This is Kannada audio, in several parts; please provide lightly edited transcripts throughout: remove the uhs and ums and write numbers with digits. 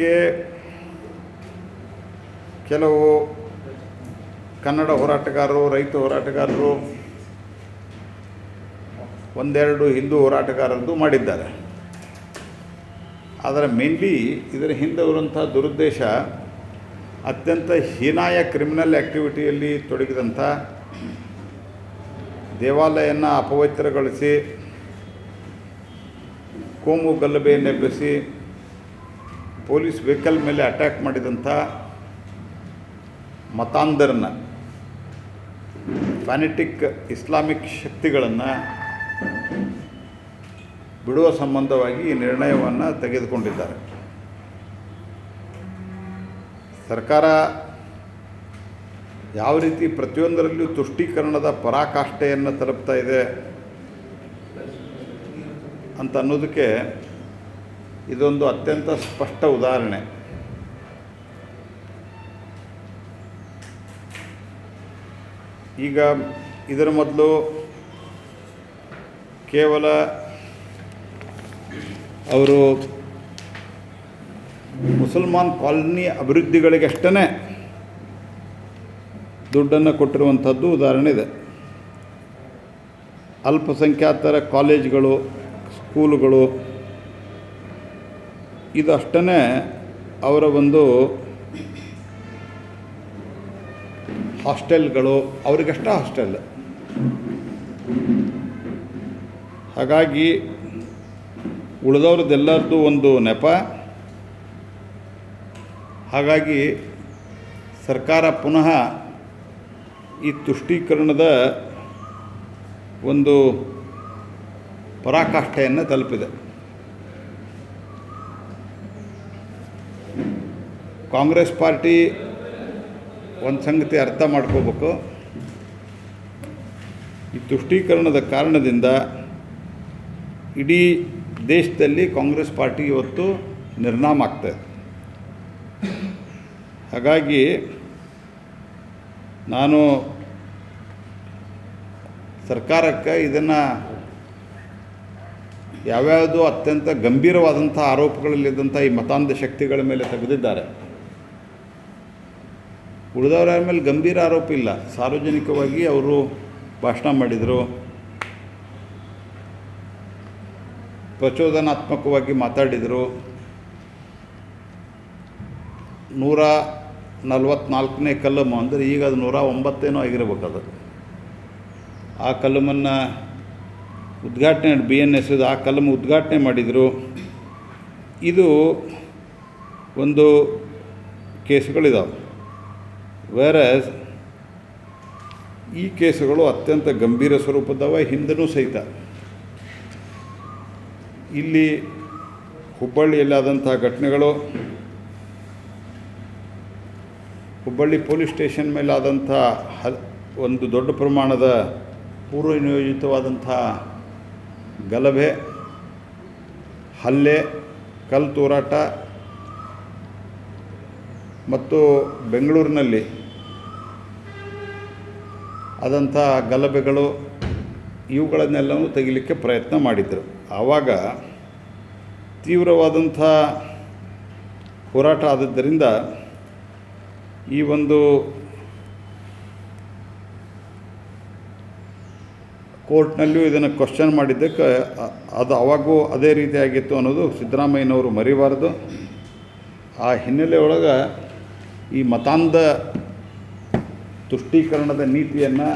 ಇತ್ತೀಚೆಗೆ ಕೆಲವು ಕನ್ನಡ ಹೋರಾಟಗಾರರು, ರೈತ ಹೋರಾಟಗಾರರು, ಒಂದೆರಡು ಹಿಂದೂ ಹೋರಾಟಗಾರರದ್ದು ಮಾಡಿದ್ದಾರೆ. ಆದರೆ ಮೇನ್ಲಿ ಇದರ ಹಿಂದೆ ಇರುವಂಥ ದುರುದ್ದೇಶ ಅತ್ಯಂತ ಹೀನಾಯ ಕ್ರಿಮಿನಲ್ ಆ್ಯಕ್ಟಿವಿಟಿಯಲ್ಲಿ ತೊಡಗಿದಂಥ, ದೇವಾಲಯವನ್ನು ಅಪವಿತ್ರಗೊಳಿಸಿ, ಕೋಮು ಗಲಭೆಯನ್ನೆಬ್ಬಿಸಿ, ಪೊಲೀಸ್ ವೆಹಿಕಲ್ ಮೇಲೆ ಅಟ್ಯಾಕ್ ಮಾಡಿದಂಥ ಮತಾಂಧರನ್ನ, ಫ್ಯಾನೆಟಿಕ್ ಇಸ್ಲಾಮಿಕ್ ಶಕ್ತಿಗಳನ್ನು ಬಿಡುವ ಸಂಬಂಧವಾಗಿ ಈ ನಿರ್ಣಯವನ್ನು ತೆಗೆದುಕೊಂಡಿದ್ದಾರೆ. ಸರ್ಕಾರ ಯಾವ ರೀತಿ ಪ್ರತಿಯೊಂದರಲ್ಲಿಯೂ ತುಷ್ಟೀಕರಣದ ಪರಾಕಾಷ್ಠೆಯನ್ನು ತಲುಪ್ತಾ ಇದೆ ಅಂತ ಅನ್ನೋದಕ್ಕೆ ಇದೊಂದು ಅತ್ಯಂತ ಸ್ಪಷ್ಟ ಉದಾಹರಣೆ. ಈಗ ಇದರ ಮೊದಲು ಕೇವಲ ಅವರು ಮುಸಲ್ಮಾನ್ ಕಾಲನಿ ಅಭಿವೃದ್ಧಿಗಳಿಗಷ್ಟೇ ದುಡ್ಡನ್ನು ಕೊಟ್ಟಿರುವಂಥದ್ದು ಉದಾಹರಣೆ ಇದೆ. ಅಲ್ಪಸಂಖ್ಯಾತರ ಕಾಲೇಜ್ಗಳು, ಸ್ಕೂಲುಗಳು ಇದು ಅಷ್ಟೇ ಅವರ ಒಂದು ಹಾಸ್ಟೆಲ್ಗಳು, ಅವರಿಗಷ್ಟೇ ಹಾಸ್ಟೆಲ್. ಹಾಗಾಗಿ ಉಳಿದವ್ರದ್ದೆಲ್ಲರದ್ದು ಒಂದು ನೆಪ. ಹಾಗಾಗಿ ಸರ್ಕಾರ ಪುನಃ ಈ ತುಷ್ಟೀಕರಣದ ಒಂದು ಪರಾಕಾಷ್ಠೆಯನ್ನು ತಲುಪಿದೆ. ಕಾಂಗ್ರೆಸ್ ಪಾರ್ಟಿ ಒಂದು ಸಂಗತಿ ಅರ್ಥ ಮಾಡ್ಕೋಬೇಕು, ಈ ತುಷ್ಟೀಕರಣದ ಕಾರಣದಿಂದ ಇಡೀ ದೇಶದಲ್ಲಿ ಕಾಂಗ್ರೆಸ್ ಪಾರ್ಟಿ ಇವತ್ತು ನಿರ್ನಾಮ ಆಗ್ತಾಯಿದೆ. ಹಾಗಾಗಿ ನಾನು ಸರ್ಕಾರಕ್ಕೆ ಇದನ್ನು ಯಾವ್ಯಾವುದು ಅತ್ಯಂತ ಗಂಭೀರವಾದಂಥ ಆರೋಪಗಳಲ್ಲಿದ್ದಂಥ ಈ ಮತಾಂಧ ಶಕ್ತಿಗಳ ಮೇಲೆ ತೆಗೆದಿದ್ದಾರೆ. ಉಳಿದವರ ಮೇಲೆ ಗಂಭೀರ ಆರೋಪ ಇಲ್ಲ. ಸಾರ್ವಜನಿಕವಾಗಿ ಅವರು ಭಾಷಣ ಮಾಡಿದರು, ಪ್ರಚೋದನಾತ್ಮಕವಾಗಿ ಮಾತಾಡಿದರು. 144ನೇ ಕಲಮು ಅಂದರೆ ಈಗ ಅದು 109 ಆಗಿರಬೇಕದು. ಆ ಕಲಮನ್ನು ಉದ್ಘಾಟನೆ BNS ಆ ಕಲಮು ಉದ್ಘಾಟನೆ ಮಾಡಿದರು. ಇದು ಒಂದು ಕೇಸುಗಳಿದ್ದಾವೆ. ವೇರಸ್ ಈ ಕೇಸುಗಳು ಅತ್ಯಂತ ಗಂಭೀರ ಸ್ವರೂಪದವ. ಹಿಂದೂ ಸಹಿತ ಇಲ್ಲಿ ಹುಬ್ಬಳ್ಳಿಯಲ್ಲಿ ಆದಂಥ ಘಟನೆಗಳು, ಹುಬ್ಬಳ್ಳಿ ಪೊಲೀಸ್ ಸ್ಟೇಷನ್ ಮೇಲೆ ಆದಂಥ ಒಂದು ದೊಡ್ಡ ಪ್ರಮಾಣದ ಪೂರ್ವ ನಿಯೋಜಿತವಾದಂಥ ಗಲಭೆ, ಹಲ್ಲೆ, ಕಲ್ಲು ತೂರಾಟ ಮತ್ತು ಬೆಂಗಳೂರಿನಲ್ಲಿ ಆದಂಥ ಗಲಭೆಗಳು, ಇವುಗಳನ್ನೆಲ್ಲವೂ ತೆಗಿಲಿಕ್ಕೆ ಪ್ರಯತ್ನ ಮಾಡಿದರು. ಆವಾಗ ತೀವ್ರವಾದಂಥ ಹೋರಾಟ ಆದದ್ದರಿಂದ ಈ ಒಂದು ಕೋರ್ಟ್ನಲ್ಲಿಯೂ ಇದನ್ನು ಕ್ವಶನ್ ಮಾಡಿದ್ದಕ್ಕೆ ಅದು ಅವಾಗೂ ಅದೇ ರೀತಿಯಾಗಿತ್ತು ಅನ್ನೋದು ಸಿದ್ದರಾಮಯ್ಯನವರು ಮರಿಬಾರ್ದು. ಆ ಹಿನ್ನೆಲೆ ಒಳಗೆ ಈ ಮತಾಂಧ ತುಷ್ಟೀಕರಣದ ನೀತಿಯನ್ನು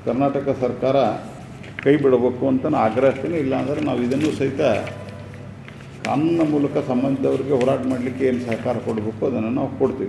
ಕರ್ನಾಟಕ ಸರ್ಕಾರ ಕೈ ಬಿಡಬೇಕು ಅಂತ ನಾನು ಆಗ್ರಹಿಸ್ತೀನಿ. ಇಲ್ಲಾಂದರೆ ನಾವು ಇದನ್ನು ಸಹಿತ ಕಾನೂನಿನ ಮೂಲಕ ಸಂಬಂಧಿಸಿದವರಿಗೆ ಹೋರಾಟ ಮಾಡಲಿಕ್ಕೆ ಏನು ಸಹಕಾರ ಕೊಡಬೇಕು ಅದನ್ನು ನಾವು ಕೊಡ್ತೀವಿ.